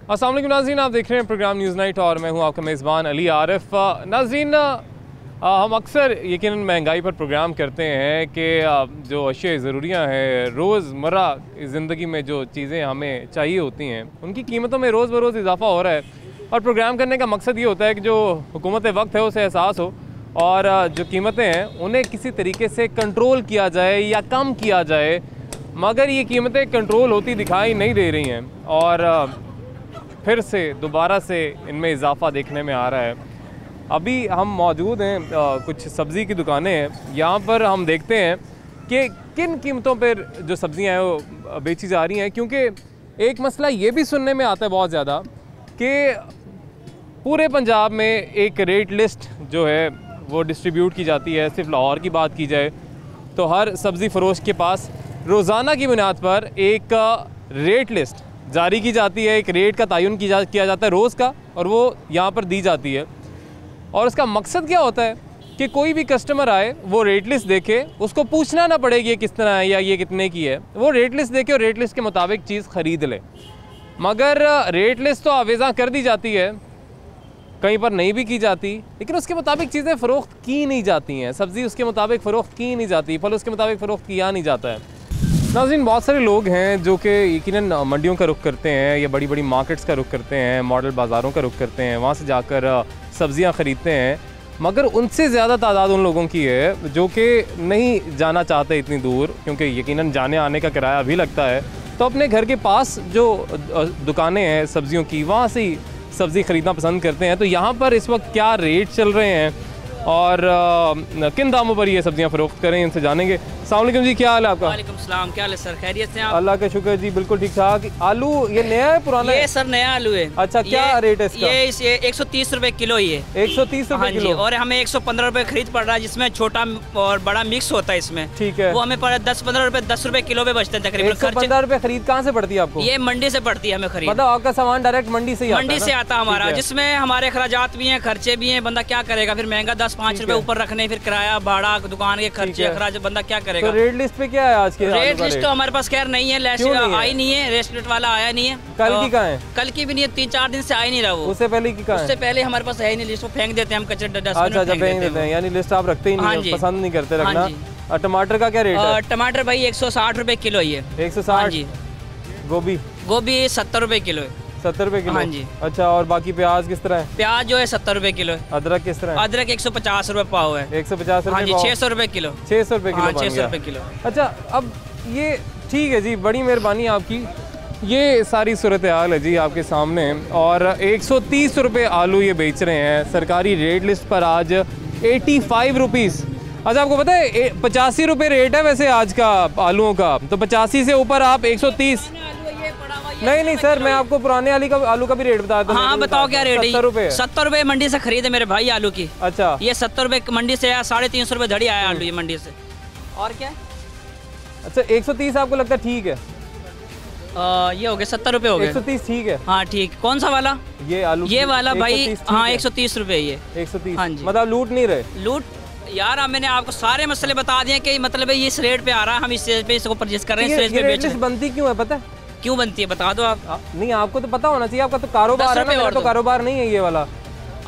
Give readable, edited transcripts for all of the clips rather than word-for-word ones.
अस्सलाम वालेकुम नाज़रीन, आप देख रहे हैं प्रोग्राम न्यूज़ नाइट और मैं हूं आपका मेज़बान अली आरिफ। नाज़रीन, हम अक्सर यकीनन महंगाई पर प्रोग्राम करते हैं कि जो अशिया ज़रूरियाँ हैं, रोज़मर्रा ज़िंदगी में जो चीज़ें हमें चाहिए होती हैं, उनकी कीमतों में रोज़ बरोज़ इजाफ़ा हो रहा है। और प्रोग्राम करने का मकसद ये होता है कि जो हुकूमत वक्त है उसे एहसास हो और जो कीमतें हैं उन्हें किसी तरीके से कंट्रोल किया जाए या कम किया जाए, मगर ये कीमतें कंट्रोल होती दिखाई नहीं दे रही हैं और फिर से दोबारा से इनमें इजाफ़ा देखने में आ रहा है। अभी हम मौजूद हैं, कुछ सब्ज़ी की दुकानें हैं, यहाँ पर हम देखते हैं कि किन कीमतों पर जो सब्ज़ियाँ हैं वो बेची जा रही हैं। क्योंकि एक मसला ये भी सुनने में आता है बहुत ज़्यादा कि पूरे पंजाब में एक रेट लिस्ट जो है वो डिस्ट्रीब्यूट की जाती है। सिर्फ लाहौर की बात की जाए तो हर सब्ज़ी फ़रोश के पास रोज़ाना की बुनियाद पर एक रेट लिस्ट जारी की जाती है, एक रेट का तयन किया जाता है रोज़ का, और वो यहाँ पर दी जाती है। और उसका मकसद क्या होता है कि कोई भी कस्टमर आए, वो रेट लिस्ट देखे, उसको पूछना ना पड़े कि ये किस तरह है या ये कितने की है, वो रेट लिस्ट देखे और रेट लिस्ट के मुताबिक चीज़ ख़रीद ले। मगर रेट लिस्ट तो आवेज़ा कर दी जाती है, कहीं पर नहीं भी की जाती, लेकिन उसके मुताबिक चीज़ें फ़रोख्त की नहीं जाती हैं। सब्ज़ी उसके मुताबिक फ़रोख्त की नहीं जाती, फल उसके मुताबिक फ़रोख्त किया नहीं जाता है। नाज़रीन, बहुत सारे लोग हैं जो कि यकीनन मंडियों का रुख करते हैं या बड़ी बड़ी मार्केट्स का रुख करते हैं, मॉडल बाज़ारों का रुख करते हैं, वहाँ से जाकर सब्ज़ियाँ ख़रीदते हैं। मगर उनसे ज़्यादा तादाद उन लोगों की है जो कि नहीं जाना चाहते इतनी दूर, क्योंकि यकीनन जाने आने का किराया भी लगता है, तो अपने घर के पास जो दुकानें हैं सब्ज़ियों की, वहाँ से ही सब्ज़ी ख़रीदना पसंद करते हैं। तो यहाँ पर इस वक्त क्या रेट चल रहे हैं और किन दामों पर ये सब्ज़ियाँ फ़रोख्त करें, इनसे जानेंगे। अस्सलाम वालेकुम जी, क्या हाल है आपका? वालेकुम सलाम, क्या हाल है सर? खैरियत से आप? अल्लाह का शुक्र जी, बिल्कुल ठीक ठाक। आलू ये नया है पुराना ये है? सर नया आलू है। अच्छा, क्या रेट है इसका? ये 130 रुपए किलो ही है। 130 रुपए किलो? और हमें 115 रुपए खरीद पड़ रहा है, जिसमें छोटा और बड़ा मिक्स होता है इसमें। ठीक है, वो हमें 10 रुपए किलो पे बचते हैं तकरीबन। 115 रुपए खरीद कहाँ से पड़ती है आपको? ये मंडी से पड़ती है हमें खरीद। मतलब आपका सामान डायरेक्ट मंडी से ही आता है? मंडी से आता हमारा, जिसमें हमारे अखराजात भी हैं, खर्चे भी हैं। बंदा क्या करेगा फिर, महंगा 10-5 रुपए ऊपर रखने, फिर किराया भाड़ा, दुकान के खर्चे, अखराज, बंदा क्या करेगा। तो रेट लिस्ट पे क्या है आज के? रेट लिस्ट तो हमारे पास खैर नहीं है, आई नहीं है, रेट लिस्ट वाला आया नहीं है। कल की कहाँ है? कल की भी नहीं है, 3-4 दिन से आई नहीं रहा वो। उससे पहले की कहाँ है? उससे पहले हमारे पास है ही नहीं लिस्ट, वो फेंक देते हैं हम कचरे डस्टबिन में। अच्छा, फेंक देते हैं, यानी लिस्ट आप रखते ही नहीं, पसंद नहीं करते रखना। टमाटर का क्या रेट है? टमाटर भाई 160 रुपए किलो ही है। 160 जी। गोभी? गोभी 70 रुपए किलो है। 70 रुपए किलो? हाँ जी। अच्छा, और बाकी प्याज किस तरह है? प्याज जो है 70 रुपए किलो है। अदरक किस तरह है? अदरक 150 रुपए पाव है। 150 रुपए? 600 रुपए किलो। 600 रुपए किलो? 600 रुपए किलो। अच्छा, अब ये ठीक है जी, बड़ी मेहरबानी आपकी। ये सारी सूरत हाल है जी आपके सामने, और 130 रुपये आलू ये बेच रहे हैं सरकारी रेट लिस्ट पर आज 85 रुपीज़। अच्छा, आपको पता है 85 रुपये रेट है वैसे आज का आलूओं का, तो 85 से ऊपर आप 130? नहीं सर, मैं आपको पुराने आलू का भी रेट बता दूं। हाँ बताओ क्या रेट है? 70 रुपये। 70 रुपये मंडी से खरीदे मेरे भाई आलू की। अच्छा, ये 70 रुपये मंडी से आया, 350 रुपये धड़ी आया आलू ये मंडी से। और क्या? अच्छा, 130 आपको लगता है ठीक है? ये हो गए 70 रुपये हो गए। 130 ठीक है? हाँ ठीक। कौन सा वाला? ये आलू, ये वाला भाई। हाँ 130 रुपये ये। 130? हाँ जी। मतलब लूट नहीं रहे? लूट यार, मैंने आपको सारे मसले बता दिए कि मतलब ये इस रेट पे आ रहा है, हम इस रेट पे इसको परचेज कर रहे हैं, इस रेट पे बेच रहे हैं। बनती क्यों है पता है? क्यों बनती है बता दो आप। नहीं, आपको तो पता होना चाहिए, आपका तो कारोबार है ना, मेरा तो कारोबार नहीं है ये वाला।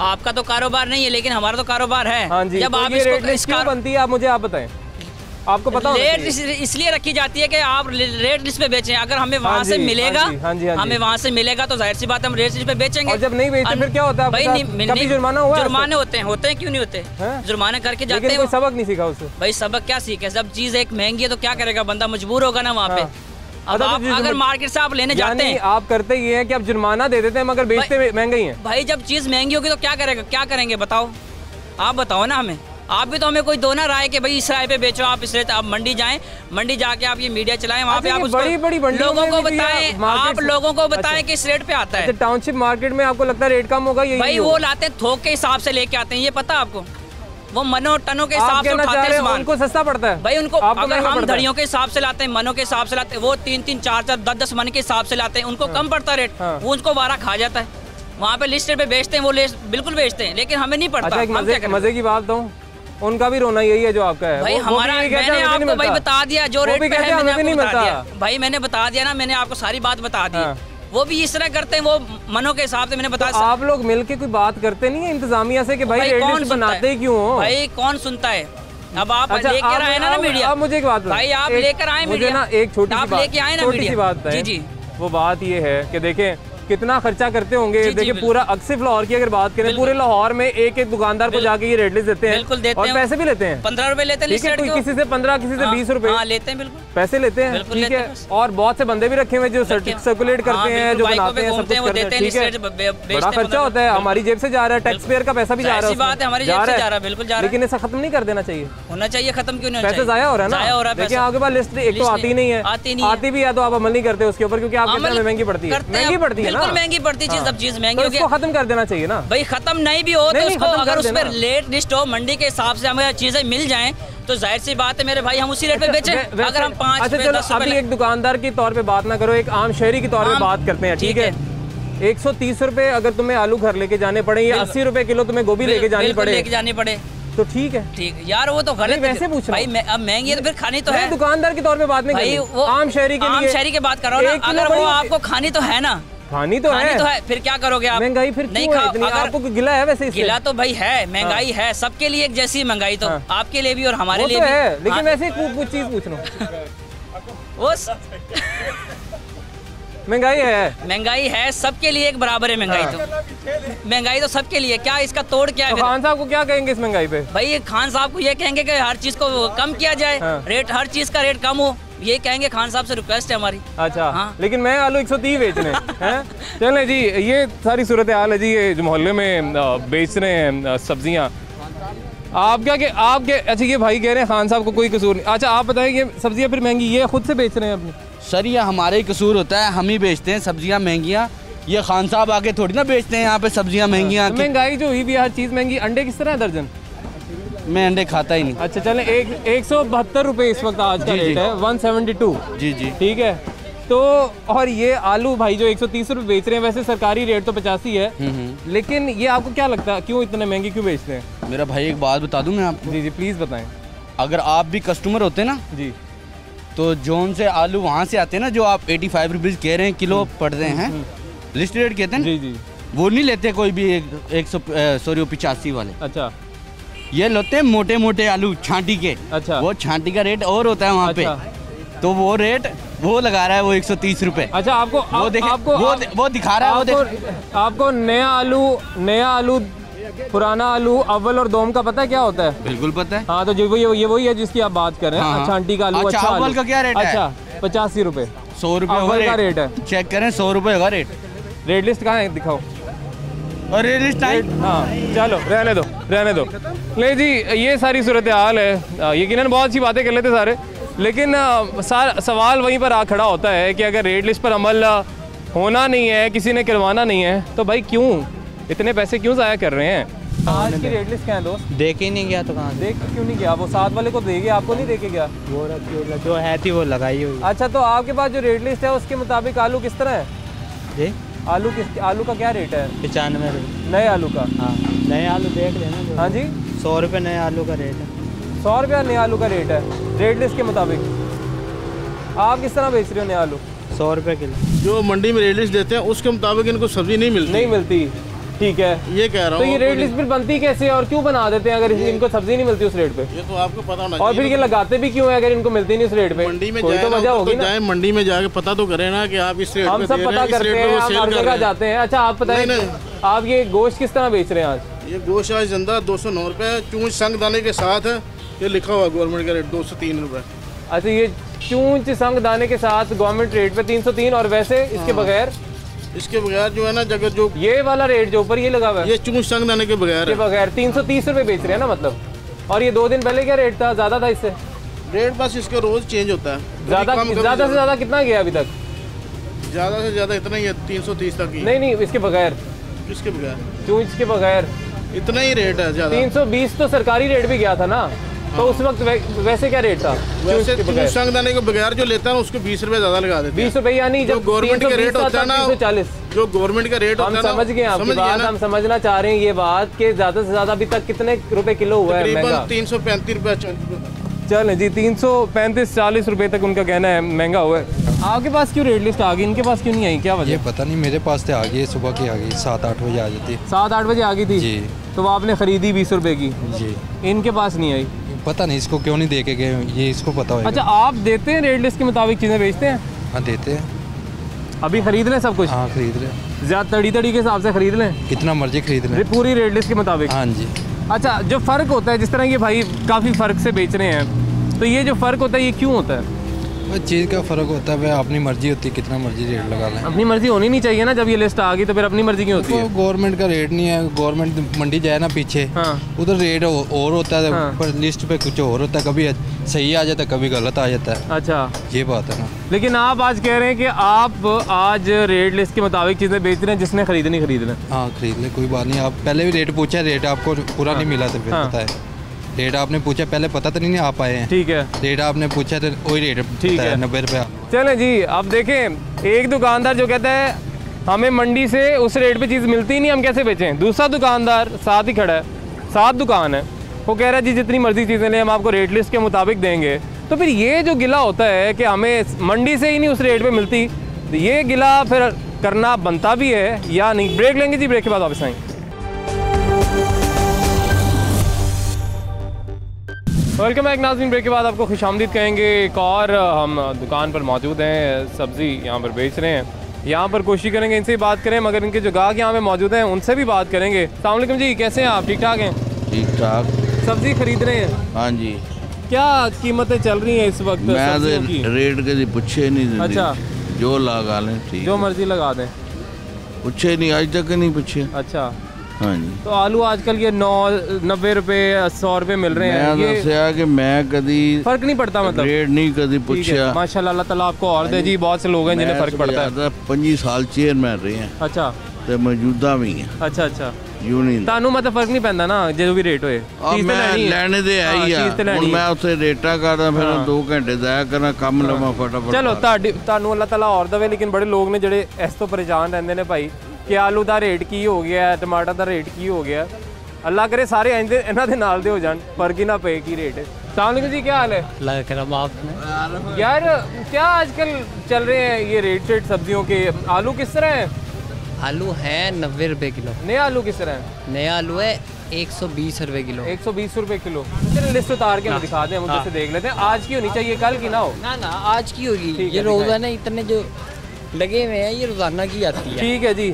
आपका तो कारोबार नहीं है, लेकिन हमारा तो कारोबार है। हाँ जी। जब तो आप ये रेट लिस्ट क्यों बनती है, आप मुझे आप बताएं, आपको पता होना चाहिए। रेट इसलिए रखी जाती है कि आप रेट लिस्ट पे बेचें। अगर हमें वहाँ से मिलेगा, हमें वहाँ से मिलेगा तो जाहिर सी बात है हम रेट लिस्ट पे बेचेंगे। और जब नहीं बेचते फिर क्या होता है? कभी जुर्माना हुआ? जुर्माने होते हैं क्यों नहीं होते? जुर्माने करके जाते हैं। सबक नहीं सीखा उससे? भाई सबक क्या सीखे, जब चीज एक महंगी है तो क्या करेगा बंदा, मजबूर होगा ना वहाँ पे। अब आप अगर मार्केट से आप लेने जाते हैं, आप करते ये हैं कि आप जुर्माना दे देते हैं मगर बेचते महंगे ही हैं। भाई जब चीज महंगी होगी तो क्या करेगा, क्या करेंगे बताओ? आप बताओ ना हमें। आप भी तो हमें कोई दो ना राय कि भाई इस राय पे बेचो, आप इस राय, आप मंडी जाएं, मंडी जाके आप ये मीडिया चलाएं, वहाँ पे आप उसको लोगों को बताएं, आप लोगों को बताएं कि इस रेट पे आता है। टाउनशिप मार्केट में आपको लगता है रेट कम होगा? भाई वो लाते हैं थोक के हिसाब से लेके आते हैं, ये पता आपको? वो मनो टनों के हिसाब से उठाते हैं सामान। उनको सस्ता पड़ता है भाई उनको। अगर हम धड़ियों के हिसाब से लाते हैं, मनों के हिसाब से लाते हैं, वो 3-3, 4-4, 10-10 मन के हिसाब से लाते हैं, उनको कम पड़ता है रेट। वो उनको वारा खा जाता है, वहाँ पे लिस्ट पे बेचते हैं, वो बिल्कुल बेचते हैं, लेकिन हमें नहीं पड़ता। मजे की बात बताऊं, उनका भी रोना यही है जो आपका है। भाई हमारा, मैंने आपको भाई बता दिया जो रेट पे है, मैंने आपको बता दिया भाई, मैंने बता दिया ना, मैंने आपको सारी बात बता दी वो भी इस तरह करते हैं, वो मनों के हिसाब से। मैंने बताया तो आप लोग मिलके कोई बात करते नहीं है इंतजामिया से कि भाई रेट लिस्ट बनाते क्यों हो? भाई कौन सुनता है? अब आप लेकर आए ना मीडिया। अब मुझे एक बात भाई, आप लेकर आए मुझे ना एक छोटी सी बात है। जी, वो बात ये है कि देखें कितना खर्चा करते होंगे। देखिए पूरा सिर्फ लाहौर की अगर बात करें, पूरे लाहौर में एक एक दुकानदार को जाके ये रेट लिस्ट देते हैं। बिल्कुल देते और पैसे भी लेते हैं। 15 रुपए लेते हैं, किसी से 15, किसी से 20 रुपए लेते हैं। बिल्कुल पैसे लेते हैं, ठीक है। और बहुत से बंदे भी रखे हुए जो सर्कुलेट करते हैं, जो बनाते हैं, सब कुछ करते हैं, ठीक है। बड़ा खर्चा होता है, हमारी जेब से जा रहा है, टैक्स पेयर का पैसा भी जा रहा है, बात है, हमारी जेब से जा रहा है, बिल्कुल जा रहा है। लेकिन ऐसा खत्म नहीं कर देना चाहिए। होना चाहिए, खत्म क्यों नहीं? पैसे जाया हो रहा है ना। देखिए आपके पास लिस्ट एक तो आती नहीं है, आती भी है तो आप अमल नहीं करते उसके ऊपर, क्योंकि आप कहते हैं महंगी पड़ती है, महंगी पड़ती है ना, महंगी पड़ती है, सब चीज महंगी हो गई। इसको खत्म कर देना चाहिए ना भाई। खत्म नहीं भी हो तो उसको अगर उस पर रेट लिस्ट हो, मंडी के हिसाब से हमें चीजें मिल जाएं तो जाहिर सी बात है मेरे भाई, हम उसी रेट पे बेचें। अगर हम 5 अच्छा चलो, अभी एक दुकानदार के तौर पे बात ना करो, एक आम शहरी के तौर पे बात करते हैं, ठीक है। 130 रुपए अगर तुम्हें आलू घर लेके जाने पड़े या 80 रुपए किलो तुम्हें गोभी लेके जानी पड़े तो ठीक है, ठीक यार, वो तो गलत वैसे पूछ रहा भाई। अब महंगी है तो फिर खानी तो है। दुकानदार के तौर पे बात नहीं भाई, वो आम शहरी के लिए, आम शहरी की बात कर रहा हूँ। अगर वो आपको खानी तो है ना, खानी तो है, फिर क्या करोगे आप? महंगाई फिर नहीं खा, आपको गिला है वैसे? गिला तो भाई है, महंगाई है, सबके लिए एक जैसी महंगाई, तो आपके लिए भी और हमारे लिए भी है। लेकिन वैसे कुछ चीज पूछ रहा हूँ, महंगाई है सबके लिए एक बराबर है। महंगाई तो सबके लिए, क्या इसका तोड़ क्या है? तो खान साहब को क्या कहेंगे इस महंगाई पे? भाई खान साहब को ये कहेंगे कि हर चीज को कम किया जाए, रेट हर चीज का रेट कम हो, ये कहेंगे। खान साहब से रिक्वेस्ट है हमारी। अच्छा हाँ। लेकिन मैं आलू 130 बेचने हैं। चले जी, ये सारी सूरत हाल है जी, ये जो मोहल्ले में बेच रहे हैं सब्जियां। आप क्या अच्छा ये भाई कह रहे हैं खान साहब को कोई कसूर नहीं। अच्छा आप बताएं, ये सब्जियां फिर महंगी ये खुद से बेच रहे हैं अपनी? सर ये हमारे ही कसूर होता है, हम ही बेचते हैं सब्जियां महंगियां। ये खान साहब आके थोड़ी ना बेचते हैं यहाँ पे सब्जियां महंगियां। महंगाई जो हुई भी, हर चीज़ महंगी। अंडे किस तरह है दर्जन? मैं अंडे खाता ही नहीं। अच्छा चलें, 172 रुपए इस वक्त आज का रेट है, 172। जी जी ठीक है। तो और ये आलू भाई जो 130 रुपए बेच रहे हैं, वैसे सरकारी रेट तो 85 है, लेकिन ये आपको क्या लगता है क्यों इतने महंगे क्यों बेचते हैं? मेरा भाई एक बात बता दूं मैं आपको। जी जी प्लीज़ बताएं। अगर आप भी कस्टमर होते ना जी, तो जोन से आलू वहाँ से आते हैं ना, जो आप 85 रुपीज़ कह रहे हैं किलो पड़ते हैं, लिस्ट रेट कहते हैं जी जी, वो नहीं लेते कोई भी 85 वाले। अच्छा, ये लेते हैं मोटे मोटे आलू छांटी के। अच्छा, वो छांटी का रेट और होता है वहाँ पे, तो वो रेट वो लगा रहा है वो 130 रुपए। अच्छा आपको वो दिखा रहा है आपको नया आलू पुराना आलू अव्वल और दोम का पता है क्या होता है? बिल्कुल पता है। हाँ, तो जो ये वही है जिसकी आप बात कर रहे हैं। अच्छा आंटी का आलू, अच्छा अव्वल का क्या रेट है? अच्छा 85 रुपए, 100 रुपए अव्वल का रेट है। चेक करें, 100 रुपए का रेट। रेट लिस्ट कहाँ है, दिखाओ। और रेट लिस्ट हाँ चलो रहने दो। ले जी, ये सारी सूरत हाल है। यकीनन बहुत सी बातें कर लेते सारे, लेकिन सवाल वहीं पर आ खड़ा होता है कि अगर रेट लिस्ट पर अमल होना नहीं है, किसी ने करवाना नहीं है, तो भाई क्यों इतने पैसे क्यों ज़ाया कर रहे हैं? आज की रेट लिस्ट क्या है दोस्त? देख ही नहीं गया तो कहाँ देख क्यों नहीं गया? वो साथ वाले को दे गया, आपको नहीं दे के गया? वो जो है थी वो लगाई हुई। अच्छा, तो आपके पास जो रेट लिस्ट है उसके मुताबिक आलू किस तरह है जी? आलू का क्या रेट है? 95 रुपये नए आलू का। हाँ, नए आलू देख लेना। हाँ जी, 100 रुपये नए आलू का रेट है। 100 रुपया नए आलू का रेट है रेट लिस्ट के मुताबिक। आप किस तरह बेच रहे हो नए आलू? 100 रुपये किलो। जो मंडी में रेट लिस्ट देते हैं उसके मुताबिक इनको सब्जी नहीं मिलती। ठीक है, ये कह रहा हूँ। तो ये रेट लिस्ट फिर बनती कैसे और क्यों बना देते हैं अगर इनको सब्जी नहीं मिलती उस रेट पे? ये तो आपको पता होना चाहिए। और फिर ये लगाते भी क्यों है अगर इनको मिलती नहीं उस रेट पे? मंडी में कोई तो वजह होगी ना। मंडी में जाके पता तो करें ना कि आप इस रेट हम सब पता करते हैं, हम हर जगह जाते हैं। अच्छा आप बताइए, आप ये गोश्त किस तरह बेच रहे हैं आज? ये गोश्त आज जिंदा 209 रुपये, चूंच संग दाने के साथ ये लिखा हुआ गवर्नमेंट का रेट 203 रुपये। अच्छा, ये चूंच संग दाने के साथ गवर्नमेंट रेट पे 303, और वैसे इसके बगैर जो है ना जगह जो ये वाला रेट जो ऊपर ये लगा हुआ है, ये चूंच संग दाने के बगैर 330 रुपए बेच रहे हैं ना मतलब। और ये 2 दिन पहले क्या रेट था? ज्यादा था इससे? रेट बस इसका रोज चेंज होता है। ज्यादा से ज्यादा कितना गया अभी तक? ज्यादा से ज्यादा इतना ही है, 330 तक ही। नहीं, इसके बगैर। किसके बगैर? चूंच के बगैर इतना ही रेट है ज्यादा। 320 तो सरकारी रेट भी गया था ना, तो उस वक्त वैसे क्या रेट था? वैसे संग दाने के बगैर जो लेता है उसको 20 रुपए ज्यादा लगा देते हैं। 20 रुपए, यानी जब गवर्नमेंट का रेट होता है ना 340, जो गवर्नमेंट का रेट होता है ना, समझ गए आपकी बात। हम समझना चाह रहे हैं ये बात कि ज्यादा से ज्यादा अभी तक कितने रुपए किलो हुआ है महंगा? 335 रुपए। चलें जी, 335-40 रुपए तक उनका कहना है महंगा हुआ है। आपके पास क्यों रेट लिस्ट आ गई, इनके पास क्यों नहीं आई, क्या वजह? ये पता नहीं, मेरे पास तो आ गई, सुबह की आ गई, 7-8 बजे आ जाती। 7-8 बजे आ गई थी जी। तो वो आपने खरीदी 20 रुपए की जी। इनके पास नहीं आई, पता नहीं इसको क्यों नहीं दे के गए, ये इसको पता होगा। अच्छा, आप देते हैं रेट लिस्ट के मुताबिक चीज़ें बेचते हैं? हाँ देते हैं। अभी खरीद लें सब कुछ? हाँ खरीद लें, ज़्यादा तड़ी के हिसाब से खरीद लें, कितना मर्जी खरीद लें, पूरी रेट लिस्ट के मुताबिक। हाँ जी। अच्छा, जो फ़र्क होता है, जिस तरह ये भाई काफ़ी फ़र्क से बेच रहे हैं, तो ये जो फ़र्क होता है ये क्यों होता है? वह चीज़ का फ़र्क होता है, वह अपनी मर्जी होती है, कितना मर्जी रेट लगा लें। अपनी मर्जी होनी नहीं चाहिए ना, जब ये लिस्ट आ गई तो फिर अपनी मर्जी क्यों होती है? गवर्नमेंट का रेट नहीं है, गवर्नमेंट मंडी जाए ना पीछे, हाँ। उधर रेट और होता है, हाँ। पर लिस्ट पे कुछ और होता है, कभी सही आ जाता है, कभी गलत आ जाता है। अच्छा, ये बात है ना। लेकिन आप आज कह रहे हैं कि आप आज रेट लिस्ट के मुताबिक चीज़ें बेच रहे हैं, जिसने खरीदनी खरीद लें। हाँ खरीद ले, कोई बात नहीं। आप पहले भी रेट पूछा, रेट आपको पूरा नहीं मिला तो फिर पता है, रेट आपने पूछा पहले, पता तो नहीं आप आए हैं। ठीक है, रेट आपने पूछा तो वही रेट ठीक है, 90 रुपये। चलें जी। अब देखें, एक दुकानदार जो कहता है हमें मंडी से उस रेट पे चीज़ मिलती ही नहीं, हम कैसे बेचें। दूसरा दुकानदार साथ ही खड़ा है, साथ दुकान है, वो कह रहा है जी जितनी मर्जी चीज़ें लें हम आपको रेट लिस्ट के मुताबिक देंगे। तो फिर ये जो गिला होता है कि हमें मंडी से ही नहीं उस रेट पे मिलती, तो ये गिला फिर करना बनता भी है या नहीं? ब्रेक लेंगे जी, ब्रेक के बाद वापस आएंगे। वेलकम बैक नाज़रीन, ब्रेक के बाद आपको खुशामदीद कहेंगे। एक और हम दुकान पर मौजूद हैं, सब्ज़ी यहाँ पर बेच रहे हैं। यहाँ पर कोशिश करेंगे इनसे ही बात करें, मगर इनके जो गाहक यहाँ पे मौजूद हैं उनसे भी बात करेंगे। अस्सलाम वालेकुम जी, कैसे हैं आप? ठीक ठाक हैं? ठीक ठाक। सब्ज़ी खरीद रहे हैं? हाँ जी। क्या कीमतें चल रही हैं इस वक्त? मैं रेट कभी पूछे नहीं। अच्छा, जो लगा लें, ठीक, जो मर्जी लगा दें, पूछे नहीं, आज तक नहीं पूछे। अच्छा, हाँ जी। तो आलू आजकल ये 90 रुपए 100 रुपए मिल रहे हैं। मैं दसिया कि मैं कभी फर्क नहीं पड़ता, मतलब रेट नहीं कभी पूछा। माशाल्लाह, अल्लाह ताला आपको और दे जी। बहुत से लोग हैं जिन्हें फर्क पड़ता है। 25 साल चेयरमैन रहे हैं। अच्छा, तो मौजूदा भी है। अच्छा अच्छा, यूं नहीं तानू मतलब फर्क नहीं पैंदा ना, जो भी रेट होए। ਲੈਣੇ ਦੇ ਆਈ ਆ, ਹੁਣ ਮੈਂ ਉੱਥੇ ਰੇਟਾਂ ਕਰਦਾ, ਫਿਰ 2 ਘੰਟੇ ਜ਼ਾਇਆ ਕਰਨਾ, ਕੰਮ ਲਵਾਂ ਫਟਾਫਟ। ਚਲੋ ਤੁਹਾਨੂੰ ਅੱਲਾਹ ਤਾਲਾ और ਦਵੇ। लेकिन बड़े लोग ने ਜਿਹੜੇ ਇਸ ਤੋਂ ਪਰੇਸ਼ਾਨ ਰਹਿੰਦੇ ਨੇ ਭਾਈ ਕਿ ਆਲੂ ਦਾ ਰੇਟ ਕੀ ਹੋ ਗਿਆ, ਟਮਾਟਰ ਦਾ ਰੇਟ ਕੀ ਹੋ ਗਿਆ। ਅੱਲਾਹ करे सारे ਇਹਨਾਂ ਦੇ ਨਾਲ ਦੇ ਹੋ ਜਾਣ, फर्क ही ना पे की रेट है। सलाम जी, क्या हाल है? यार क्या आजकल चल रहे हैं ये रेट सब्जियों के? आलू किस तरह है? आलू है 90 रुपए किलो। नया आलू किस तरह है? नया आलू है 120 रुपए किलो। 120 रुपए किलो। चलिए लिस्ट उतार के हम दिखा दें, हम उधर से देख लेते हैं। आज की होनी चाहिए, कल की ना हो। ना आज की होगी। ये रोजाना इतने जो लगे हुए हैं, ये रोजाना की आती है। ठीक है जी।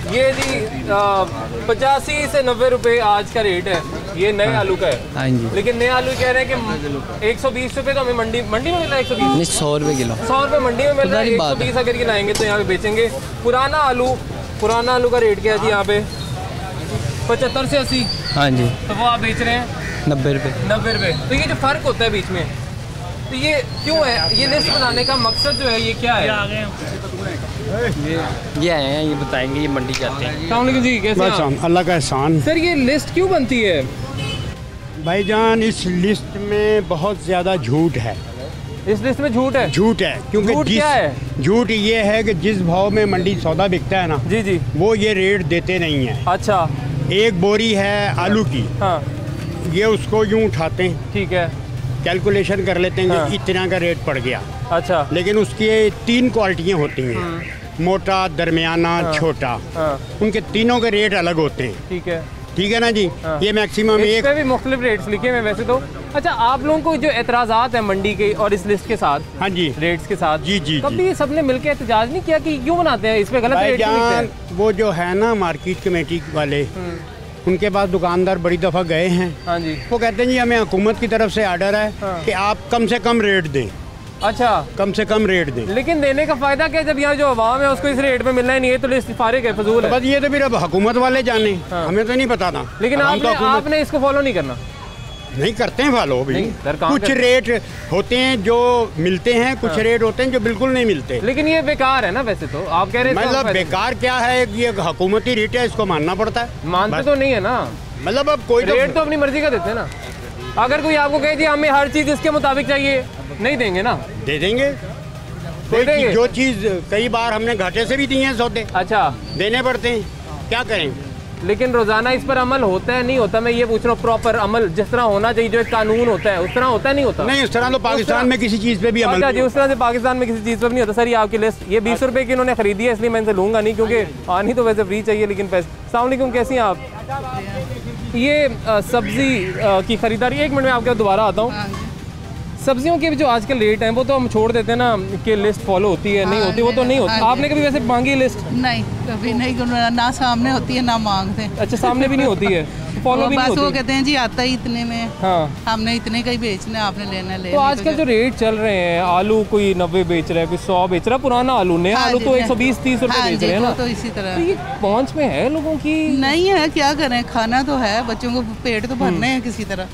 ये जी 85 से 90 रुपए आज का रेट है, ये नए आलू का है। हाँ जी। लेकिन नए आलू कह रहे हैं कि 120 रुपए तो हमें मंडी में मिल रहा है। 120 नहीं, 100 रुपए किलो। 100 रुपए मंडी में मिल रहा है। 120 अगर ये लाएंगे तो यहाँ पे बेचेंगे। पुराना आलू का रेट क्या है जी यहाँ पे? 75 से 80। हाँ जी। तो वो आप बेच रहे हैं 90 रुपए। 90 रुपए। तो ये जो फर्क होता है बीच में, तो ये क्यों है? ये लिस्ट बनाने का मकसद जो है ये क्या है? ये आए हैं, ये बताएंगे, ये मंडी जाते हैं। अस्सलाम जी, कैसे हैं आप? अल्लाह का एहसान। सर ये लिस्ट क्यों बनती है? भाईजान, इस लिस्ट में बहुत ज़्यादा झूठ है। इस लिस्ट में झूठ है? झूठ है, क्योंकि झूठ क्या है? झूठ ये है कि जिस भाव में मंडी सौदा बिकता है ना, जी जी, वो ये रेट देते नहीं है। अच्छा, एक बोरी है आलू की, हाँ, ये उसको यूँ उठाते हैं, ठीक है, कैलकुलेशन कर लेते हैं हाँ, कि इतना का रेट पड़ गया। अच्छा, लेकिन उसकी 3 क्वालिटियाँ होती हैं, मोटा, दरमियाना, हाँ, छोटा। हाँ, उनके तीनों के रेट अलग होते हैं। ठीक है ना जी। हाँ। ये मैक्सिमम एक पे भी मुख्तलिफ रेट्स लिखे हुए वैसे तो। अच्छा, आप लोगों को जो एतराज़ात हैं मंडी के और इस लिस्ट के साथ, हाँ जी, रेट्स के साथ, जी जी, कभी सबने मिलकर एहतजाज नहीं किया कि क्यों बनाते हैं इस पे गलत रेट क्यों लिखते हैं? वो जो है ना मार्केट कमेटी वाले, उनके पास दुकानदार बड़ी दफ़ा गए हैं। हाँ जी। वो कहते हैं जी हमें हुकूमत की तरफ से आर्डर है, हाँ, कि आप कम से कम रेट दें। अच्छा, कम से कम रेट दें। लेकिन देने का फायदा क्या, जब यहाँ जो अवाम है उसको इस रेट में मिलना ही नहीं है, तो लिस्ट फारिग है, फजूल है। बस ये तो फिर अब हुकूमत वाले जाने, हाँ, हमें तो नहीं पता था। लेकिन आपने इसको फॉलो नहीं करना? नहीं करते हैं फॉलो भी। कुछ रेट होते हैं जो मिलते हैं, कुछ रेट होते हैं जो बिल्कुल नहीं मिलते। लेकिन ये बेकार है ना वैसे तो, आप कह रहे हैं। मतलब बेकार क्या है, ये हुकूमती रेट है, इसको मानना पड़ता है। मानते तो नहीं है ना, मतलब अब कोई रेट तो अपनी मर्जी का देते हैं ना। अगर कोई आपको कहे जी हमें हर चीज़ इसके मुताबिक चाहिए, नहीं देंगे ना? दे देंगे। कोई जो चीज़ कई बार हमने घाटे से भी दी है सौदे, अच्छा, देने पड़ते हैं, क्या करें। लेकिन रोजाना इस पर अमल होता है नहीं होता, मैं ये पूछ रहा हूँ प्रॉपर अमल जिस तरह होना चाहिए, जो एक कानून होता है उस तरह होता है नहीं होता? नहीं, उस तरह तो पाकिस्तान में किसी चीज़ पे भी अमल जी, उस तरह से पाकिस्तान में किसी चीज़ पर नहीं होता। सर ये आपकी लिस्ट, ये 20 रुपए की इन्होंने खरीदी है, इसलिए मैं इनसे लूँगा नहीं, क्योंकि आनी तो वैसे फ्री चाहिए लेकिन पैसे। अस्सलाम वालेकुम, कैसी हैं आप? ये सब्जी की खरीदारी, 1 मिनट में आपके दोबारा आता हूँ। सब्जियों के भी जो आजकल रेट हैं वो तो हम छोड़ देते हैं ना कि लिस्ट फॉलो होती है नहीं होती, वो तो नहीं होती। आपने कभी वैसे मांगी लिस्ट? नहीं, कभी नहीं, ना सामने होती है ना मांगते। अच्छा, सामने भी नहीं होती है, फॉलो भी नहीं होती। वो कहते हैं जी आता ही इतने में, हाँ हमने इतने का ही बेचना है, आपने लेना ले। तो आजकल जो रेट चल रहे हैं, आलू कोई 90 बेच रहा है, कोई 100 बेच रहा है, पुराना आलू, नया आलू तो 120-30 रुपए बेच रहे हैं ना। तो इसी तरह तो ये पहुँच में है लोगों की? नहीं है, क्या करें, खाना तो है, बच्चों को पेट तो भरने हैं किसी तरह।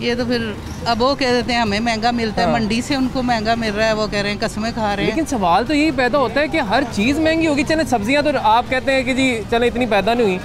ये तो फिर अब वो कह देते हैं हमें महंगा मिलता है, मंडी से उनको महंगा मिल रहा है, वो कह रहे हैं कसमें खा रहे हैं। लेकिन सवाल तो यही पैदा होता है कि हर चीज़ महंगी होगी। चले सब्जियां तो आप कहते हैं कि जी चले इतनी पैदा नहीं हुई,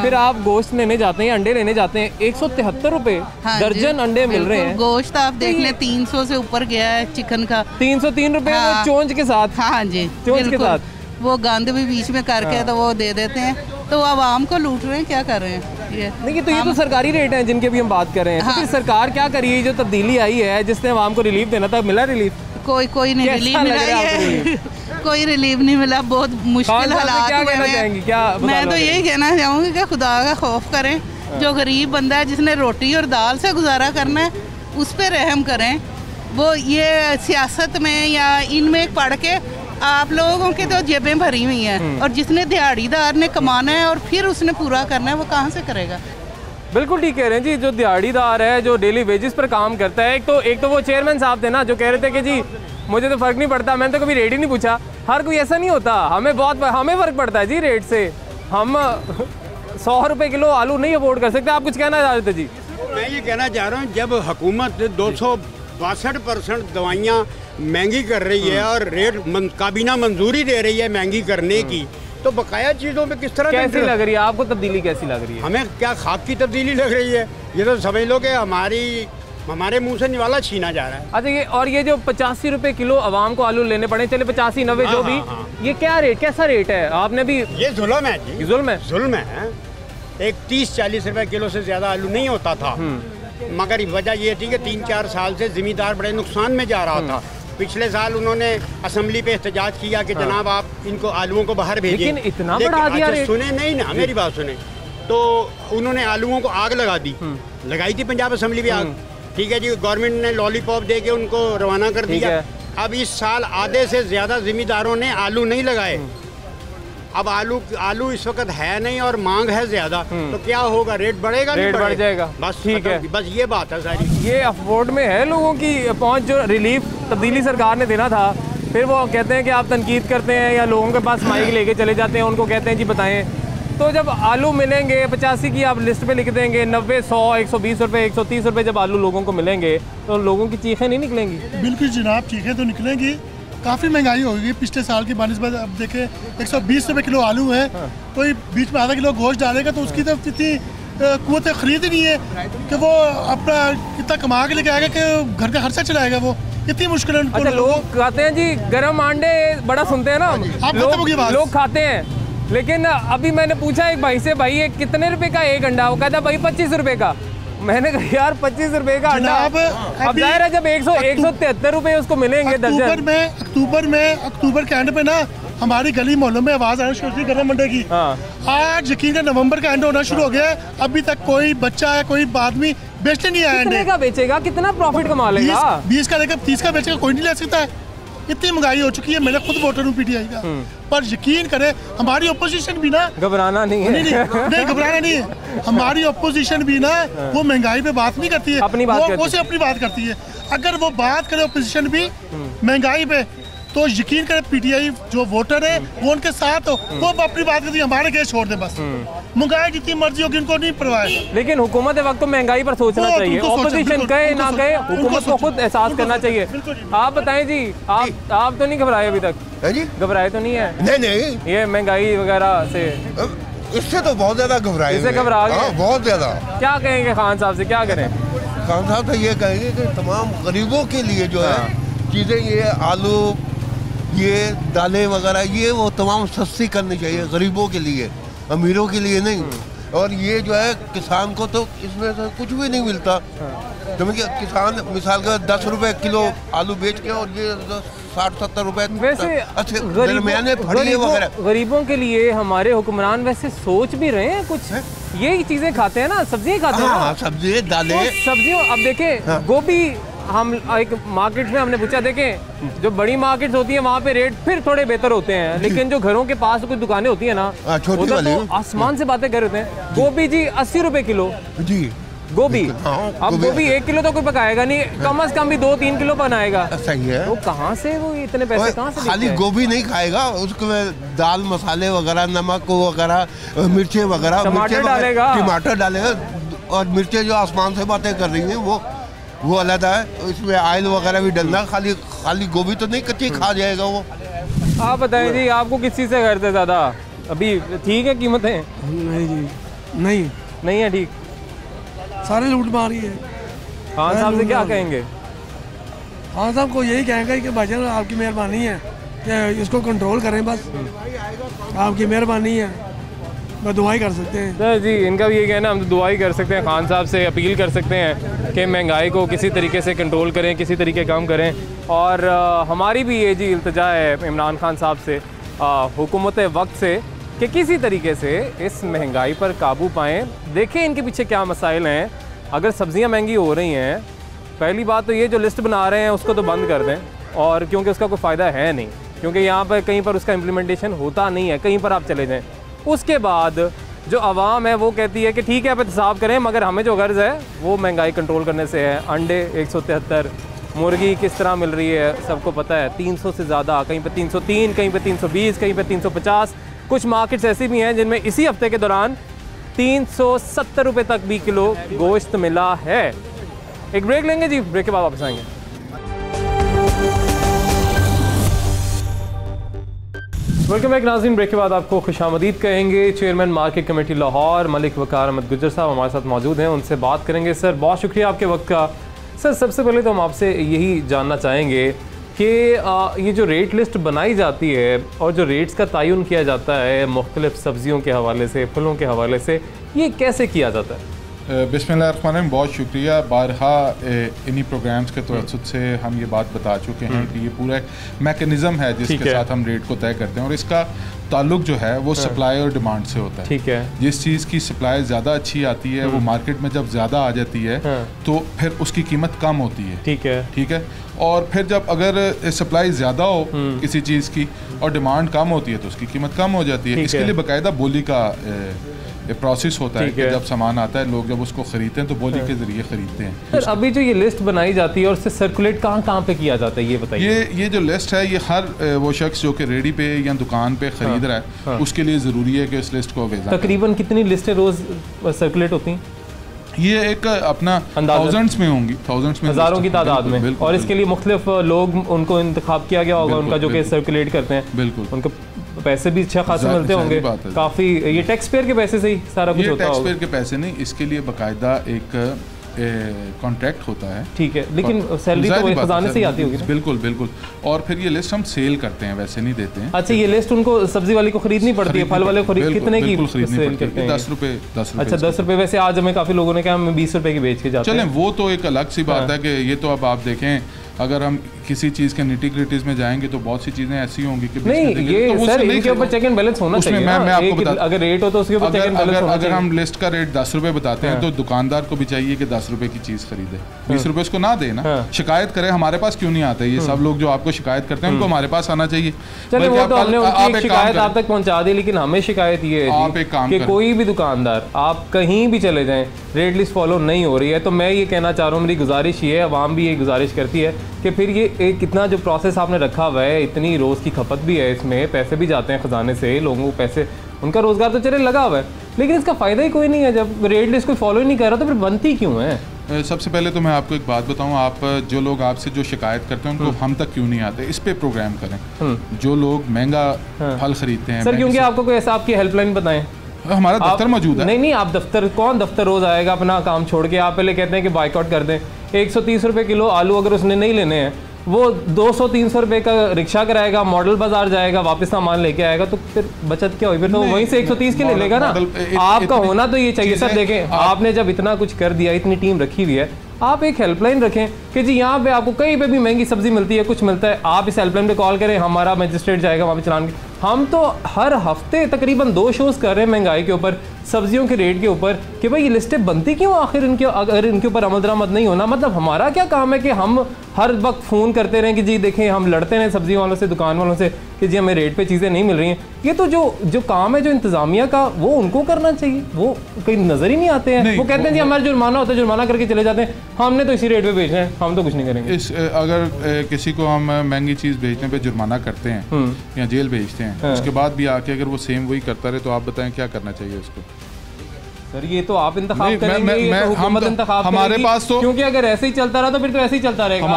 फिर आप गोश्त लेने जाते हैं, अंडे लेने जाते हैं, 173 रुपए दर्जन अंडे मिल रहे हैं। गोश्त आप देख लें 300 से ऊपर गया है चिकन का, 303 रुपए चोंच के साथ। हाँ जी, चोंच के साथ वो गंद भी बीच में करके तो वो दे देते हैं, तो आवाम को लूट रहे हैं, क्या कर रहे हैं ये? नहीं, तो ये तो सरकारी रेट हैं जिनके भी हम बात कर रहे हैं। तो फिर सरकार क्या करिए, जो तब्दीली आई है जिसने आवाम को रिलीफ देना था, मिला रिलीफ? कोई नहीं रिलीफ मिला है कोई रिलीफ नहीं मिला, बहुत मुश्किल हालात हुए हैं। क्या मैं तो यही कहना चाहूँगी कि खुदा का खौफ करें, जो गरीब बंदा है जिसने रोटी और दाल से गुजारा करना है उस पर रहम करें। वो ये सियासत में या इनमें पढ़ के आप लोगों की तो जेबें भरी हुई हैं, और जिसने दिहाड़ीदार ने कमाना है और फिर उसने पूरा करना है, वो कहाँ से करेगा? बिल्कुल ठीक कह रहे हैं जी, जो दिहाड़ीदार है, जो डेली वेजेस पर काम करता है। एक तो वो चेयरमैन साहब थे ना, जो कह रहे थे कि जी मुझे तो फ़र्क नहीं पड़ता, मैंने तो कभी रेट ही नहीं पूछा। हर कोई ऐसा नहीं होता, हमें फ़र्क पड़ता है जी रेट से। हम 100 रुपये किलो आलू नहीं अफोर्ड कर सकते। आप कुछ कहना चाह रहे थे जी? मैं ये कहना चाह रहा हूँ, जब हुकूमत 262% दवाइयाँ महंगी कर रही है और रेट काबीना मंजूरी दे रही है महंगी करने की, तो बकाया चीज़ों पे किस तरह कैसी लग रही है आपको? तब्दीली कैसी लग रही है? हमें क्या खाक की तब्दीली लग रही है? ये तो समझ लो कि हमारे मुंह से निवाला छीना जा रहा है। अच्छा, ये जो 85 रुपए किलो आवाम को आलू लेने पड़े, चले 85-90 जो भी, ये क्या रेट, कैसा रेट है? आपने भी ये जुल्म है जी, जुल्म है। एक 30-40 रुपए किलो से ज़्यादा आलू नहीं होता था, मगर वजह ये थी कि 3-4 साल से ज़मींदार बड़े नुकसान में जा रहा था। पिछले साल उन्होंने असेंबली पे एहतजाज किया कि जनाब आप इनको आलूओं को बाहर भेजिए, लेकिन इतना बढ़ा दिया रेट। सुने नहीं ना, मेरी बात सुने, तो उन्होंने आलूओं को आग लगा दी, लगाई थी पंजाब असेंबली में आग। ठीक है जी, गवर्नमेंट ने लॉलीपॉप दे के उनको रवाना कर दिया। अब इस साल आधे से ज़्यादा ज़मींदारों ने आलू नहीं लगाए। अब आलू इस वक्त है नहीं और मांग है ज़्यादा, तो क्या होगा? रेट बढ़ेगा, रेट बढ़ जाएगा। बस ठीक है, बस ये बात है सारी। ये अफोर्ड में है लोगों की पहुंच, जो रिलीफ तब्दीली सरकार ने देना था। फिर वो कहते हैं कि आप तनकीद करते हैं या लोगों के पास माइक लेके चले जाते हैं, उनको कहते हैं जी बताएं। तो जब आलू मिलेंगे 85 की आप लिस्ट पे लिख देंगे, 90, 100, 120 रुपये, 130 रुपये जब आलू लोगों को मिलेंगे तो लोगों की चीखें नहीं निकलेंगी? बिल्कुल जनाब, चीखें तो निकलेंगी। काफ़ी महंगाई होगी पिछले साल की बनस्बत। अब देखें 120 रुपये किलो आलू है, कोई बीच में आधा किलो गोश्त डालेगा तो उसकी तो इतनी कुव्वत खरीद ही नहीं है कि वो अपना कितना कमा के लेके आएगा कि घर का खर्चा चलाएगा। वो कितनी मुश्किल है। अच्छा, लोग खाते हैं जी गरम अंडे, बड़ा सुनते हैं ना लोग खाते हैं, लेकिन अभी मैंने पूछा एक भाई से, भाई ये कितने रुपए का एक अंडा? वो कहता भाई 25 रुपए का। मैंने कहा यार 25 रुपए का अंडा, अब जाहिर है जब 173 रुपए उसको मिलेंगे दर्जन। अक्टूबर के एंड पे ना हमारी गली मोहल्लों में आवाज आना शुरू हुई गरम अंडे की। आज यकीन का नवंबर का एंड होना शुरू हो गया, अभी तक कोई बच्चा है, कोई आदमी बेचने नहीं आया। कितने का बेचेगा, कितना प्रॉफिट कमा लेगा? 20 का लेकर 30 का बेचेगा, कोई नहीं ले सकता है। इतनी महंगाई हो चुकी है। मैं खुद वोटर हूँ पीटीआई का, पर यकीन करें हमारी अपोजिशन भी ना, घबराना नहीं है, नहीं घबराना नहीं है, हमारी अपोजिशन भी ना वो महंगाई पे बात नहीं करती है, अपनी बात करती है। अगर वो बात करे अपोजिशन भी महंगाई पे, तो यकीन करें पीटीआई जो वोटर है वो उनके साथ हो, वो अपनी बात करती है, हमारे केस छोड़ दे बस। महंगाई जितनी मर्जी होगी उनको नहीं परवाह है। लेकिन हुकूमत वक्त तो महंगाई पर सोचना चाहिए, ऑपोजिशन कहे ना कहे, हुकूमत को खुद एहसास करना चाहिए। आप बताएं जी, आप तो नहीं घबराए अभी तक? घबराए तो नहीं है? नहीं, ये महंगाई वगैरह से इससे तो बहुत ज्यादा घबराए, इससे घबरा गए बहुत ज्यादा। क्या कहेंगे खान साहब से, क्या करें? खान साहब तो ये कहेंगे कि तमाम गरीबों के लिए जो है चीजें, ये आलू, ये दालें वगैरह, ये वो तमाम सस्ती करनी चाहिए गरीबों के लिए, अमीरों के लिए नहीं। और ये जो है किसान को तो इसमें से कुछ भी नहीं मिलता। तो मैं किसान मिसाल का 10 रुपए किलो आलू बेच के और ये 60-70 रुपए वैसे दरमियाने फड़िए वगैरह। गरीबों के लिए हमारे हुक्मरान वैसे सोच भी रहे हैं कुछ, यही चीजें खाते हैं ना, सब्जियां खाते हैं। हाँ, सब्जी दालें, तो सब्जियों अब देखें गोभी, हम एक मार्केट में हमने पूछा, देखें जो बड़ी मार्केट होती है वहाँ पे रेट फिर थोड़े बेहतर होते हैं, लेकिन जो घरों के पास कुछ दुकानें होती है ना, उधर तो आसमान से बातें कर रहे हैं। गोभी जी 80 रुपए किलो जी, गोभी। अब गोभी 1 किलो तो कोई पकाएगा नहीं, कम से कम भी 2-3 किलो बनाएगा। सही है। तो कहाँ से वो इतने पैसे कहाँ से? खाली गोभी नहीं खाएगा, उसमें दाल मसाले वगैरह, नमक वगैरह, मिर्चें वगैरह, टमाटर डालेगा, टमाटर डालेगा, और मिर्चें जो आसमान से बातें कर रही है वो अलग है। इसमें ऑयल वगैरह भी डलना, खाली गोभी तो नहीं, कच्ची खा जाएगा वो। आप बताएं जी, आपको किस चीज़ से खरीदते ज़्यादा? अभी ठीक है कीमतें? नहीं जी, नहीं है ठीक, सारे लूट मारी है। खान साहब से क्या कहेंगे? खान साहब को यही कहेंगे कि भाईजान आपकी मेहरबानी है कि इसको कंट्रोल करें, बस आपकी मेहरबानी है, मैं दुआई कर सकते हैं। सर जी, इनका भी ये कहना, हम तो दुआई कर सकते हैं, खान साहब से अपील कर सकते हैं कि महंगाई को किसी तरीके से कंट्रोल करें, किसी तरीके काम करें। और हमारी भी ये जी इल्तिजा है इमरान खान साहब से, हुकूमत वक्त से, कि किसी तरीके से इस महंगाई पर काबू पाएँ। देखें इनके पीछे क्या मसाइल हैं। अगर सब्ज़ियाँ महंगी हो रही हैं, पहली बात तो ये जो लिस्ट बना रहे हैं उसको तो बंद कर दें, और क्योंकि उसका कोई फ़ायदा है नहीं, क्योंकि यहाँ पर कहीं पर उसका इम्प्लीमेंटेशन होता नहीं है, कहीं पर आप चले जाएँ। उसके बाद जो आवाम है वो कहती है कि ठीक है आप एहतसाब करें, मगर हमें जो गर्ज़ है वो महंगाई कंट्रोल करने से है। अंडे 173, मुर्गी किस तरह मिल रही है सबको पता है, 300 से ज़्यादा, कहीं पे 303, कहीं पे 320, कहीं पे 350। कुछ मार्केट्स ऐसी भी हैं जिनमें इसी हफ्ते के दौरान 370 रुपये तक भी किलो गोश्त मिला है। एक ब्रेक लेंगे जी, ब्रेक के बाद वापस आएंगे। वेलकम बैक नाज़रीन, ब्रेक के बाद आपको खुशामदीद कहेंगे। Chairman market committee Lahore Malik Waqar Ahmed Gujjar Sahab हमारे साथ मौजूद हैं, उनसे बात करेंगे। सर बहुत शुक्रिया आपके वक्त का। सर सबसे पहले तो हम आपसे यही जानना चाहेंगे कि ये जो रेट लिस्ट बनाई जाती है और जो रेट्स का तयन किया जाता है मुख्तलिफ सब्ज़ियों के हवाले से, फलों के हवाले से, ये कैसे किया जाता है? बिस्मिल्लाहिर्रहमानिर्रहीम, बहुत शुक्रिया। बारहा इन्हीं प्रोग्राम्स के तवज्जुह से हम ये बात बता चुके हैं कि ये पूरा एक मैकेनिज़्म है जिसके साथ हम रेट को तय करते हैं, और इसका ताल्लुक जो है वो सप्लाई और डिमांड से होता है। ठीक है। जिस चीज़ की सप्लाई ज़्यादा अच्छी आती है वो मार्केट में जब ज़्यादा आ जाती है तो फिर उसकी कीमत कम होती है। ठीक है, ठीक है। और फिर जब अगर सप्लाई ज़्यादा हो किसी चीज़ की और डिमांड कम होती है तो उसकी कीमत कम हो जाती है। इसके लिए बाकायदा बोली का प्रोसेस होता है कि जब सामान आता है लोग जब उसको खरीदते हैं तो बोली के जरिए खरीदते हैं। सर अभी जो ये लिस्ट बनाई जाती है और उससे सर्कुलेट कहाँ पे किया जाता है ये बताइए। ये जो लिस्ट है ये हर वो शख्स जो कि रेडी पे या दुकान पे खरीद रहा है उसके लिए ज़रूरी है कि इस लिस्ट को अवेल। तकरीबन कितनी लिस्टें रोज़ सर्कुलेट होती हैं? ये एक अपना थाउजेंड्स में होंगी, थाउजेंड्स में, हज़ारों की तादाद में। और इसके लिए मुख्तलिफ लोग उनको इंतखाब किया गया होगा उनका, जो कि सर्कुलेट करते हैं। बिल्कुल, उनको पैसे भी अच्छा खासा मिलते होंगे काफ़ी। ये टैक्स पेयर के पैसे से ही सारा कुछ होता है? टैक्स पेयर के पैसे नहीं, इसके लिए बाकायदा एक कॉन्ट्रैक्ट होता है। ठीक है, लेकिन सैलरी तो खजाने से ही आती होगी। बिल्कुल बिल्कुल। और फिर ये लिस्ट हम सेल करते हैं, वैसे नहीं देते हैं। अच्छा, ये लिस्ट उनको सब्जी वाले को खरीदनी पड़ती है, फल वाले को कितने की सेल करते हैं? 10 रुपए। अच्छा 10 रुपए। वैसे आज हमें काफ़ी लोगों ने कहा हम 20 रुपए की बेच के जाते हैं। चलें, वो तो एक अलग सी बात है कि ये तो अब आप देखें, अगर हम किसी चीज़ के निटी ग्रिटीज में जाएंगे तो बहुत सी चीज़ें ऐसी होंगी कि नहीं, ये तो सर इनके ऊपर चेक एंड बैलेंस होना चाहिए। मैं आपको बता, अगर रेट हो तो उसके ऊपर चेक एंड बैलेंस होना चाहिए। अगर हम लिस्ट का रेट 10 रुपए बताते हैं तो दुकानदार को भी चाहिए कि 10 रुपए की चीज़ खरीदे, 20 रुपए उसको ना दे ना। शिकायत करें, हमारे पास क्यों नहीं आते? ये सब लोग जो आपको शिकायत करते हैं उनको हमारे पास आना चाहिए। चलिए, वो तो हमने उनकी शिकायत आप तक पहुंचा दी, लेकिन हमें शिकायत ये है कि कोई भी दुकानदार, आप कहीं भी चले जाएं, रेट लिस्ट फॉलो नहीं हो रही है। तो मैं ये कहना चाह रहा हूँ, मेरी गुजारिश ये है, अवाम भी ये गुजारिश करती है कि फिर ये कितना जो प्रोसेस आपने रखा हुआ है, इतनी रोज़ की खपत भी है, इसमें पैसे भी जाते हैं ख़जाने से, लोगों को पैसे, उनका रोज़गार तो चले लगा हुआ है, लेकिन इसका फ़ायदा ही कोई नहीं है। जब रेट लिस्ट कोई फॉलो ही नहीं कर रहा तो फिर बनती क्यों है? सबसे पहले तो मैं आपको एक बात बताऊं, आप जो लोग आपसे जो शिकायत करते हैं उनको हम तक क्यों नहीं आते, इस पे प्रोग्राम करें। जो लोग महंगा फल खरीदते हैं सर, क्योंकि आपको कोई ऐसा आपकी हेल्पलाइन बताएं, हमारा दफ्तर मौजूद है। नहीं, आप दफ्तर, कौन दफ्तर रोज आएगा अपना काम छोड़ के? आप पहले कहते हैं कि बाइकआउट कर दें। 130 रुपए किलो आलू अगर उसने नहीं लेने हैं वो 200-300 रुपए का रिक्शा कराएगा, मॉडल बाजार जाएगा, वापस सामान लेके आएगा, तो फिर बचत क्या हुई? फिर तो वहीं से 130 के ले लेगा ना। आपका होना तो ये चाहिए सर। देखें, आपने जब इतना कुछ कर दिया, इतनी टीम रखी हुई है, आप एक हेल्पलाइन रखें कि जी यहाँ पे आपको कहीं पे भी महंगी सब्जी मिलती है, कुछ मिलता है, आप इस हेल्पलाइन पे कॉल करें, हमारा मजिस्ट्रेट जाएगा वहाँ पे चलान के। हम तो हर हफ्ते तकरीबन 2 शोज़ कर रहे हैं महंगाई के ऊपर, सब्जियों के रेट के ऊपर, कि भाई ये लिस्टें बनती क्यों आखिर इनके, अगर इनके ऊपर अमल दरामद नहीं होना, मतलब हमारा क्या काम है कि हम हर वक्त फ़ोन करते रहें कि जी देखें, हम लड़ते रहें सब्जी वालों से, दुकान वालों से कि जी हमें रेट पे चीज़ें नहीं मिल रही हैं। ये तो जो काम है जो इंतज़ामिया का, वो उनको करना चाहिए, वो कहीं नज़र ही नहीं आते हैं। वो कहते हैं जी हमारा जुर्माना होता है, जुर्माना करके चले जाते हैं, हमने तो इसी रेट पे बेचना है, हम तो कुछ नहीं करेंगे। अगर किसी को हम महंगी चीज़ बेचने पे जुर्माना करते हैं या जेल भेजते हैं, उसके बाद भी आके अगर वो सेम वही करता रहे, तो आप बताएं क्या करना चाहिए उसको? सर ये तो आप इंतखाब करेंगे, ये तो हुकूमत इंतखाब हमारे करेगी, पास तो, क्योंकि अगर ऐसे ही चलता रहा तो फिर तो ऐसे ही चलता रहेगा।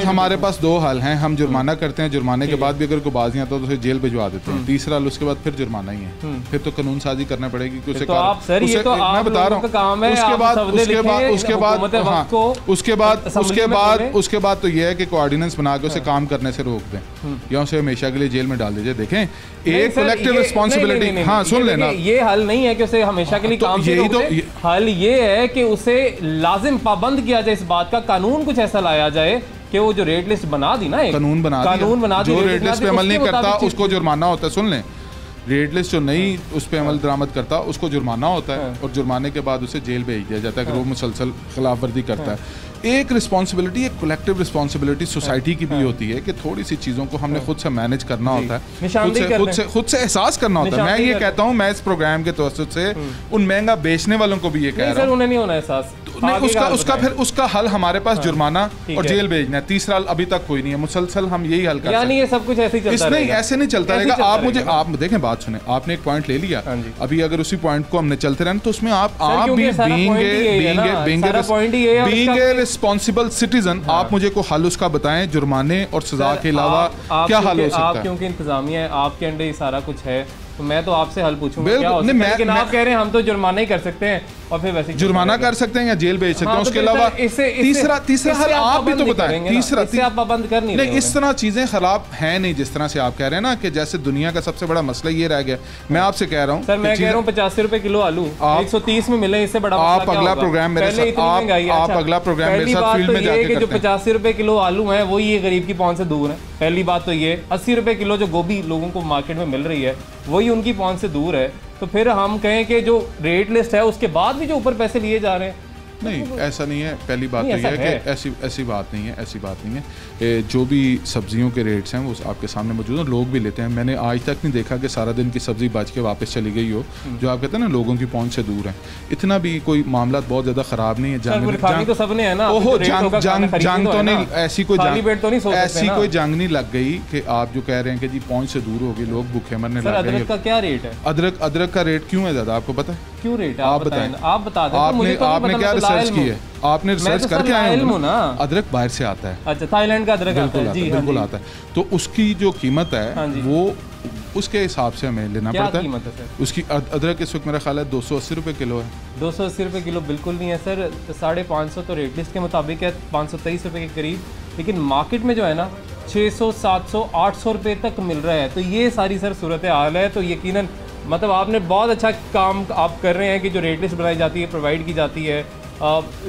हमारे पास 2 हल हैं। हम जुर्माना करते हैं, जुर्माने के बाद भी अगर कोई बाज नहीं आता तो उसे जेल भिजवा देते हैं। तीसरा हल उसके बाद फिर जुर्माना ही है, फिर तो कानून साजी करना पड़ेगी कि उसे, मैं बता रहा हूँ। उसके बाद तो ये है कि कोऑर्डिनेंस बना के उसे काम करने से रोक दें या उसे हमेशा के लिए जेल में डाल दीजिए। देखें, एक कलेक्टिव रिस्पॉन्सिबिलिटी, हाँ सुन लेना, ये हल नहीं है कि उसे हमेशा के लिए काम से रोक दें। हल ये है कि उसे लाजिम पाबंद किया जाए इस बात का, कानून कुछ ऐसा लाया जाए कि वो जो रेट लिस्ट बना दी ना, कानून बना दी, जो रेट लिस्ट पे अमल नहीं करता उसको जुर्माना होता है। सुन लें, रेट लिस्ट जो नहीं उस पर अमल दरामद करता उसको जुर्माना होता है, और जुर्माने के बाद उसे जेल भेज दिया जाता है अगर वो मुसलसल खिलाफ वर्जी करता है। एक रिस्पॉन्सिबिलिटी, एक कलेक्टिव रिस्पॉन्सिबिलिटी सोसाइटी की भी होती है कि थोड़ी सी चीज़ों को हमने खुद से मैनेज करना होता है, खुद से एहसास करना होता है। मैं ये कहता हूँ, मैं इस प्रोग्राम के तवज्जुह से उन महंगा बेचने वालों को भी ये कह रहा हूँ, उन्हें नहीं होना एहसास। उसका हल हमारे पास जुर्माना और जेल भेजना है। तीसरा अभी तक कोई नहीं है, मुसलसल हम यही हल कर सकते हैं। ये सब कुछ ऐसे ही चलता रहेगा, ऐसे नहीं चलता रहेगा। आप देखें, बात सुने, आपने एक पॉइंट ले लिया, अभी अगर उसी पॉइंट को हमने चलते रहना तो उसमें आप भी बीइंग ए रिस्पांसिबल सिटीजन, आप मुझे को हल उसका बताएं, जुर्माने और सजा के अलावा क्या हल हो सकता है? क्योंकि इंतजामिया है, आपके अंडर ये सारा कुछ है, तो मैं तो आपसे हल पूछूंगा क्या हो सकता है, लेकिन आप कह रहे हैं हम तो जुर्माना ही कर सकते हैं और फिर वैसे जुर्माना कर सकते हैं या जेल भेज सकते हैं। उसके अलावा तीसरा हल आप भी तो बताएं। तीसरा आप पाबंद कर नहीं, इस तरह चीजें खराब हैं नहीं जिस तरह से आप कह रहे हैं ना, कि जैसे दुनिया का सबसे बड़ा मसला ये रह गया। मैं आपसे कह रहा हूँ सर, मैं कह रहा हूँ 85 रुपए किलो आलू 130 में मिले, इससे बड़ा आप अगला प्रोग्राम मेरे साथ, आप अगला प्रोग्राम मेरे साथ फील्ड में जाके करते हैं। जो 85 रुपए किलो आलू है वो ये गरीब की पहुंच से दूर है। पहली बात तो ये 80 रुपए किलो जो गोभी लोगों को मार्केट में मिल रही है वही उनकी पहुंच से दूर है। तो फिर हम कहें कि जो रेट लिस्ट है उसके बाद भी जो ऊपर पैसे लिए जा रहे हैं, नहीं ऐसा नहीं है। पहली बात तो यह है कि ऐसी बात नहीं है, ऐसी बात नहीं है। जो भी सब्जियों के रेट्स हैं वो आपके सामने मौजूद हैं, लोग भी लेते हैं। मैंने आज तक नहीं देखा कि सारा दिन की सब्जी बच के वापस चली गई हो, जो आप कहते हैं ना लोगों की पहुंच से दूर है। इतना भी कोई मामला बहुत ज़्यादा ख़राब नहीं है। जंग तो सबने है ना, जंग तो नहीं, ऐसी कोई जंग नहीं लग गई कि आप जो कह रहे हैं कि जी पहुंच से दूर होगी, लोग भूखे मरने लग गए। अदरक का क्या रेट है? अदरक का रेट क्यों है ज़्यादा, आपको पता है? क्यों रेट है आप बताएं, आप बता दें। आपने क्या रिसर्च की है? आपने रिसर्च करके आए हो ना? अदरक बाहर से आता है। अच्छा, थाईलैंड का अदरक बिल्कुल आता है। तो उसकी जो कीमत है वो उसके हिसाब से हमें लेना पड़ता है। उसकी अदरक इस वक्त मेरा ख्याल है 280 रुपये किलो है। 280 रुपये किलो बिल्कुल नहीं है सर, 550 तो रेट लिस्ट के मुताबिक है, 523 रुपये के करीब, लेकिन मार्केट में जो है ना 600, 700, 800 रुपये तक मिल रहा है। तो ये सारी सर सूरत हाल है। तो यकीनन मतलब आपने बहुत अच्छा काम आप कर रहे हैं कि जो रेट लिस्ट बनाई जाती है, प्रोवाइड की जाती है,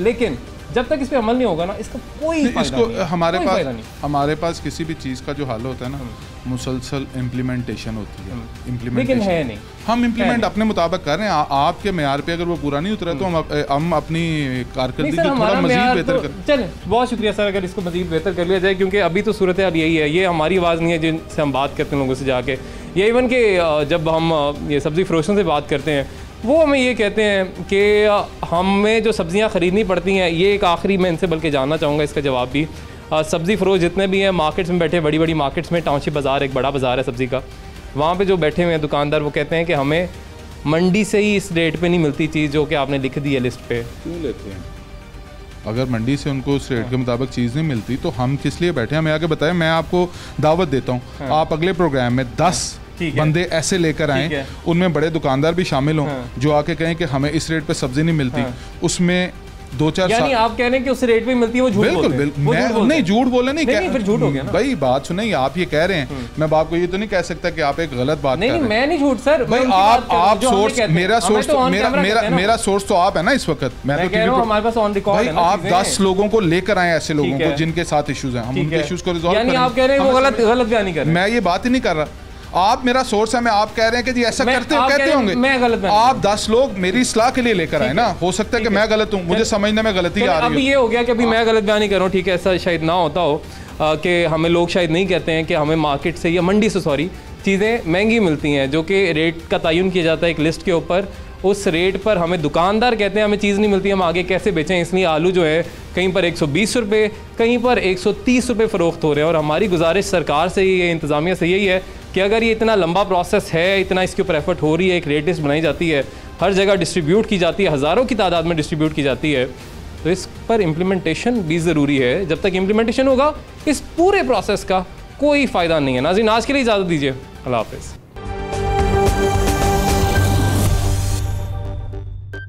लेकिन जब तक इस पे अमल नहीं होगा ना इसका कोई फायदा नहीं। हमारे पास किसी भी चीज़ का जो हल होता है ना, मुसलसल इम्प्लीमेंटेशन होती है। लेकिन है नहीं, हम इम्प्लीमेंट अपने मुताबिक कर रहे हैं। आपके मेयार पे अगर वो पूरा नहीं उतरा तो हम अपनी कारकर्दगी को थोड़ा मजीद बेहतर कर। चलें, बहुत शुक्रिया सर अगर इसको मजीद बेहतर कर लिया जाए, क्योंकि अभी तो सूरत हाल यही है। ये हमारी आवाज़ नहीं है जिनसे हम बात करते हैं लोगों से जाके। ये इवन कि जब हम ये सब्ज़ी फरोशों से बात करते हैं वो हमें ये कहते हैं कि हमें जो सब्ज़ियाँ ख़रीदनी पड़ती हैं, ये एक आखिरी मैं इनसे बल्कि जानना चाहूँगा इसका जवाब भी। सब्ज़ी फ़रोश जितने भी हैं मार्केट्स में बैठे, बड़ी बड़ी मार्केट्स में, टाउनशिप बाज़ार एक बड़ा बाज़ार है सब्ज़ी का, वहाँ पे जो बैठे हुए हैं दुकानदार वो कहते हैं कि हमें मंडी से ही इस रेट पे नहीं मिलती चीज़ जो कि आपने लिख दी है लिस्ट पे। क्यों लेते हैं? अगर मंडी से उनको उस रेट के मुताबिक चीज़ नहीं मिलती तो हम किस लिए बैठे हैं? हमें आगे बताएं। मैं आपको दावत देता हूँ, आप अगले प्रोग्राम में 10 बंदे ऐसे लेकर आए, उनमें बड़े दुकानदार भी शामिल हों जो आके कहें कि हमें इस रेट पे सब्जी नहीं मिलती। उसमें 2-4 यानी आप कह रहे हैं कि उस रेट पे मिलती है वो झूठ बोलते हैं? बिल्कुल नहीं, झूठ बोले नहीं, फिर झूठ हो गया ना भाई। बात सुनिए, आप ये कह रहे हैं, मैं आपको ये तो नहीं कह सकता कि आप एक गलत बात नहीं, मैं नहीं झूठ सर भाई। आप सोर्स, मेरा सोर्स तो आप है ना इस वक्त। मैं तो कह रहा हूं हमारे पास ऑन रिकॉर्ड है ना। आप 10 लोगों को लेकर आए, ऐसे लोगों को जिनके साथ इश्यूज हैं, हम उनके इश्यूज को रिजॉल्व करें। यानी आप कह रहे हैं वो गलत बयानी कर रहे हैं? मैं ये बात ही नहीं कर रहा। आप मेरा सोर्स है, मैं आप कह रहे हैं कि जी ऐसा करते हो, कहते होंगे। मैं गलत, आप 10 लोग मेरी इस्लाह के लिए लेकर आए ना, हो सकता है कि मैं गलत हूं, मुझे समझने में गलती आ रही है। अभी ये हो गया कि अभी मैं गलत बयानी कर रहा हूं, ठीक है, ऐसा शायद ना होता हो कि हमें लोग शायद नहीं कहते हैं कि हमें मार्केट से या मंडी से चीज़ें महंगी मिलती हैं, जो कि रेट का तयन किया जाता है एक लिस्ट के ऊपर। उस रेट पर हमें दुकानदार कहते हैं हमें चीज़ नहीं मिलती, हम आगे कैसे बेचें। इसलिए आलू जो है कहीं पर 120 रुपये, कहीं पर 130 रुपये फ़रोख्त हो रहे हैं। और हमारी गुजारिश सरकार से ही है, इंतज़ामिया से यही है कि अगर ये इतना लंबा प्रोसेस है, इतना इसके ऊपर एफर्ट हो रही है, एक रेट लिस्ट बनाई जाती है, हर जगह डिस्ट्रीब्यूट की जाती है, हज़ारों की तादाद में डिस्ट्रीब्यूट की जाती है, तो इस पर इम्प्लीमेंटेशन भी ज़रूरी है। जब तक इम्प्लीमेंटेशन होगा, इस पूरे प्रोसेस का कोई फ़ायदा नहीं है। नाज़रीन, आज के लिए इजाज़त दीजिए, अल्लाह हाफ़िज़।